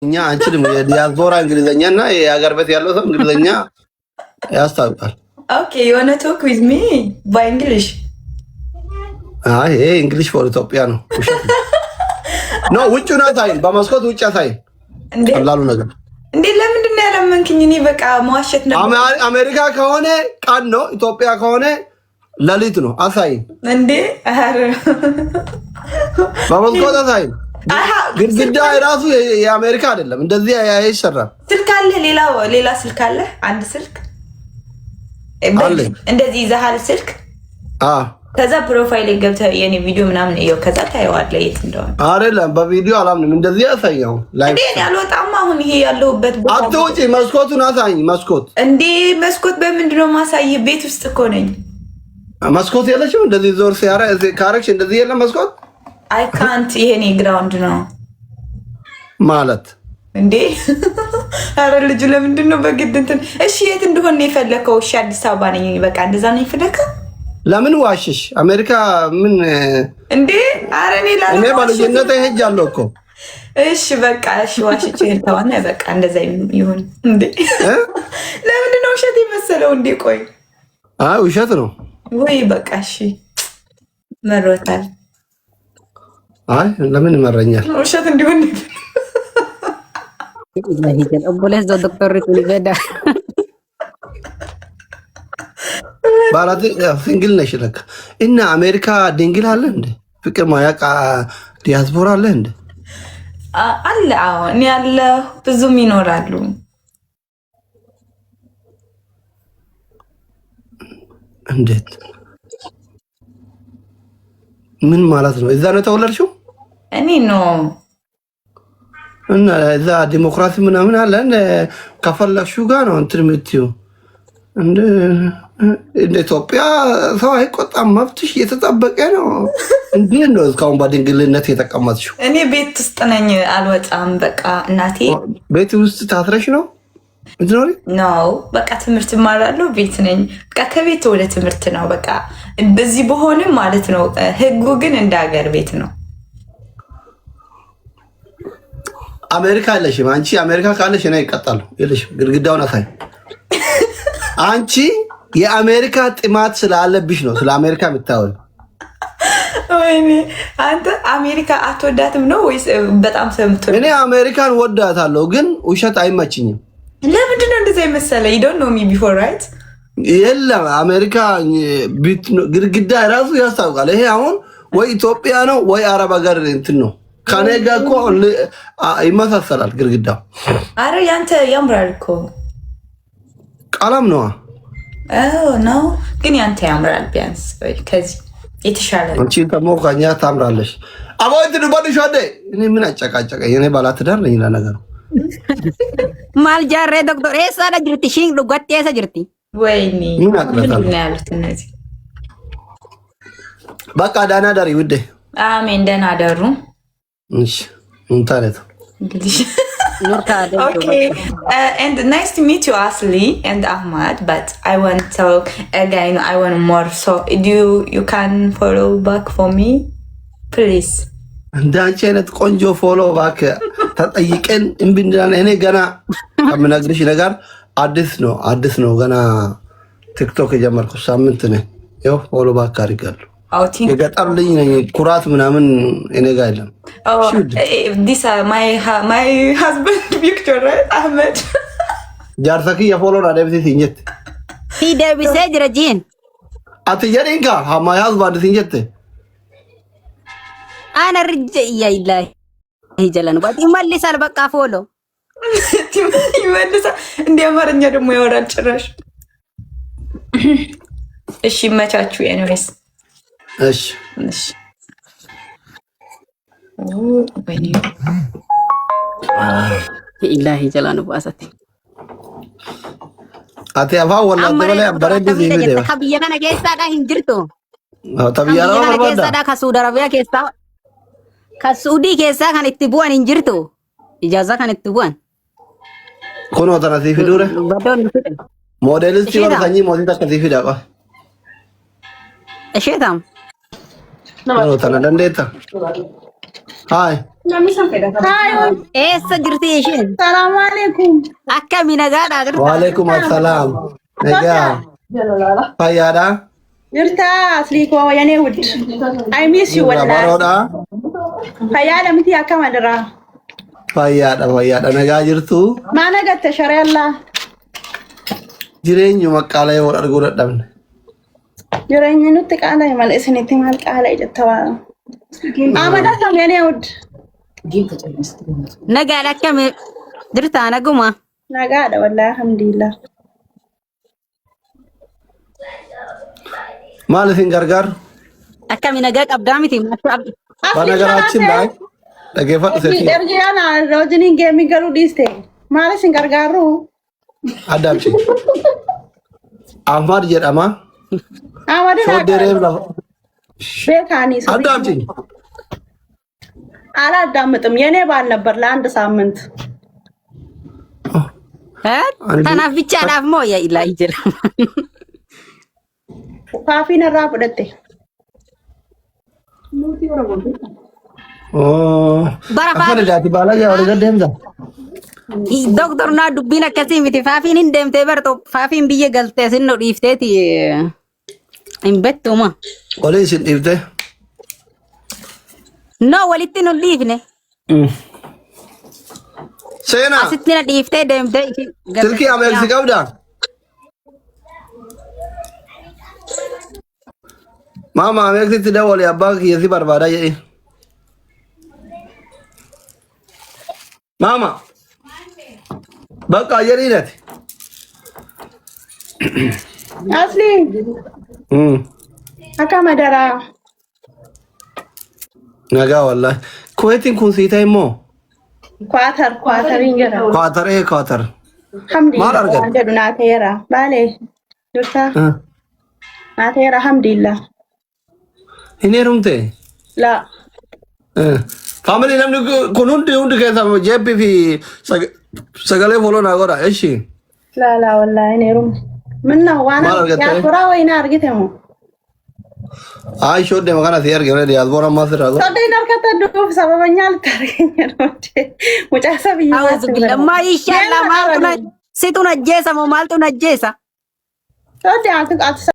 እኛ አንችልም። የዲያስፖራ እንግሊዘኛና የሀገር ቤት ያለው ሰው እንግሊዘኛ ያስታውቃል። ኦኬ you wanna talk with me by English? አይ ይሄ እንግሊሽ ፎር ኢትዮጵያ ነው። ነው ውጭ ነው ታይል በመስኮት ውጭ ታይል ቀላሉ ነገር እንዴ ለምንድን ነው ያለመንክኝ? እኔ በቃ መዋሸት ነው። አሜሪካ ከሆነ ቀን ነው፣ ኢትዮጵያ ከሆነ ሌሊት ነው። አሳይ እንዴ አረ በመስኮት አሳይ ግድግዳ ራሱ የአሜሪካ አይደለም፣ እንደዚህ አይሰራም። ስልክ አለ፣ ሌላ ስልክ አለ፣ አንድ ስልክ እንደዚህ ይዘሃል ስልክ። ከዛ ፕሮፋይል ገብተህ የኔ ቪዲዮ ምናምን እየው፣ ከዛ ታየዋለህ የት እንደሆነ። አይደለም በቪዲዮ አላምንም፣ እንደዚህ ያሳየው ላይ እንዴ ያልወጣማ። አሁን ይሄ ያለውበት ቦታ አትውጪ፣ መስኮቱን አሳይ። መስኮት እንዴ መስኮት በምንድን ነው ማሳይ? ቤት ውስጥ እኮ ነኝ። መስኮት የለሽም? እንደዚህ ዞር ሲያራ ካረክሽ እንደዚህ የለም መስኮት። አይ ካንት። ይሄ ኔ ግራውንድ ነው ማለት እንዴ። አረ ልጁ ለምንድን ነው በግድ እንትን? እሺ የት እንደሆነ የፈለከው? እሺ አዲስ አበባ ነኝ። በቃ እንደዛ ነው የፈለከው? ለምን ዋሽሽ? አሜሪካ ምን እንዴ? አረ እኔ ባልጀነተ ሄጃለሁ እኮ። እሺ በቃ እሺ ዋሽቼ ተዋና በቃ እንደዛ ይሁን። እንዴ ለምንድን ነው ውሸት የመሰለው እንዴ? ቆይ አይ ውሸት ነው ወይ? በቃ እሺ መሮታል። አይ ለምን ይመረኛል? ውሸት እንዲሆን ይሄን ኦቦለስ ዶክተር ሪኩሊበዳ ባላት ሲንግል ነሽ ለካ። እና አሜሪካ ድንግል አለ እንዴ? ፍቅር ማያቃ ዲያስፖራ አለ እንዴ? አለ። አዎ እኔ ያለ ብዙም ይኖራሉ። እንዴት? ምን ማለት ነው? እዛ ነው ተወለድሽው? እኔ ነው እና እዛ ዲሞክራሲ ምናምን አለ ከፈለግሽው ጋር ነው እንትን የምትይው። እንደ ኢትዮጵያ ሰው አይቆጣም፣ መብትሽ እየተጠበቀ ነው። እንዴት ነው እስካሁን በድንግልነት የተቀመጥሽው? እኔ ቤት ውስጥ ነኝ፣ አልወጣም። በቃ እናቴ ቤት ውስጥ ታስረሽ ነው እንትኖሪ ነው። በቃ ትምህርት እማራለሁ፣ ቤት ነኝ። በቃ ከቤት ወደ ትምህርት ነው። በቃ በዚህ በሆንም ማለት ነው። ህጉ ግን እንደ ሀገር ቤት ነው። አሜሪካ የለሽም አንቺ። አሜሪካ ካለሽ እኔ ይቀጣሉ የለሽም። ግድግዳውን አሳይ። አንቺ የአሜሪካ ጥማት ስላለብሽ ነው ስለ አሜሪካ የምታወሪ። ወይኔ አንተ አሜሪካ አትወዳትም ነው ወይስ በጣም ሰምቶ? እኔ አሜሪካን ወዳታለሁ፣ ግን ውሸት አይመችኝም። ለምንድን ነው እንደዛ የመሰለ? you don't know me before right? የለም አሜሪካ ግድግዳ ራሱ ያስታውቃል። ይሄ አሁን ወይ ኢትዮጵያ ነው ወይ አረብ ሀገር እንትን ነው። ከኔ ጋር እኮ ይመሳሰላል ግድግዳው። አረ ያንተ ያምራል እኮ ቀለም ነዋ። ነው ግን ያንተ ያምራል ቢያንስ ከዚህ የተሻለ። አንቺ ደግሞ ከኛ ታምራለሽ። አቦይት ድባልሽ ወደ እኔ ምን አጨቃጨቀኝ? እኔ ባለትዳር ነኝ ለነገሩ። ማልጃሬ ዶክተር ኤሳዳ ጅርቲ ሺንግ ዱጋት ኤሳ ጅርቲ ወይኔ ምን ያሉት እነዚህ። በቃ ዳና ዳሪ ውዴ። አሜን ደህና ደሩ። እሺ እንታለት እንግዲህ okay and nice to meet you Asli and Ahmad, but I want to again I want more, so you can follow back for me please. እንዳንቺ አይነት ቆንጆ ፎሎ ባክ ተጠይቀን እንብንዳና እኔ ገና ከምነግርሽ ነገር አዲስ ነው ገና ቲክቶክ የጀመርኩ ሳምንት ነው። ያው ፎሎ ባክ አድርጋለሁ። የገጠር ልጅ ነኝ፣ ኩራት ምናምን እኔ ጋር የለም። this my husband picture right Ahmed ጃርሰኪ የፎሎ አደብቲ ሲንጀት ሂደብሴ ጅረጂን አትየሪንካ my husband ሲንጀት አነ ርጅ ይይላይ ይጀለን ወጥ ይመልሳል። በቃ ፎሎ ይመልሳል። እንደ አማርኛ ደግሞ ያወራል ጭራሽ። እሺ መቻችሁ ኤኒዌይስ። እሺ ኢላሂ ጀላኑ ባሰቲ አቲ አፋ ወላ ደበለ በረድ ዚህ ቪዲዮ ከብየ ከነ ኬሳዳ ሂንጅርቶ ተብያራ ወርባዳ ኬሳዳ ከሱዲ አረቢያ ኬሳ ከሱዲ ኬሳ ከን ኢትቡአን ሂንጅርቶ ኢጃዛ ከን ኢትቡአን ኮኖ ተናሲ ፊዱረ ሞዴልስ ሲወር ከኝ ሞዴል ተከዚ ፊዳቃ እሺታም ነው ተናደ እንዴታ Hi. Eessa jirti ishiin? Salaam alaikum. Akkami nagaadha jirta? Waalaikum assalam. Nagaa. Fayyaadha? Jirta asli koo yani wud. I miss you wallahi. Baroodha? Fayyaadha miti akkam adira. Fayyaadha. Nagaa jirtu? Maana gatte sharella. Jireenyu maqaala yoo arguu dadhabne. Jireenyi nutti qaala mal isinitti maal qaala jettawa. Amada kam yani wud. Nagaadha akkami jirta naguma? Nagaadha wallahi alhamdulillah. Maal isin gargaaru? Akkami nagaa qabdaa miti? Banagaraachin daay. Dhageeffadhu seetii. Erjiyana rojinin geemi galu dhiiste. Maal isin gargaaru? Addaamchi. Ahmad jedhama. Amada Shooddeereef lafa. ቤካኒ Addaamchi. አላዳምጥም የኔ ባል ነበር ለአንድ ሳምንት Kanaaf bichaadhaaf moo yaa ilaahi jira. ፋፊን ራ ፍደቴ Afaan idaati baala yaa wal gaddeemta. Doktor naa dubbiin akkasii miti. Faafiin hin deemtee barto. Faafiin biyya galtee sinno dhiifteeti hin bettuma. Olii isin dhiifte. No walitti nu dhiifne. Seenaa. Asitti na dhiiftee deemtee. Silkii ameeksi qabdaa? Maama ameeksitti dawwali abbaa kiyya si barbaadaa jedhi. Maama. Bakka jedhiinati. አስሊ አካመደራ Nagaa wallahi. Kuweetiin kun sii ta'e immoo? ኳተር እንጀራ Kwaatar. አልሐምዱሊላህ Maal argate? አንገዱ ናቴራ ባሌ ዱርታ ናቴራ አልሐምዱሊላህ Hin heerumte? ላ Faamilii namni kun hundi keessa jeebii fi sagalee foloo naa godha. Eshi. ላ ወላሂ ኔሩም ምን ነው ዋና Maal argatte? ያኩራ ወይና አርግተሙ Ay shoodde makana si argine diyaaspoora ammaa sirraa godha. ሰደይ ነርከተ ዱፍ ሰበበኛ ልታርገኝ ነው ሙጫሰ ብዬ Awwazu billah. Maa inshallah maaltu na situ najjeesa moo maaltu najjeesa? ሰደይ አት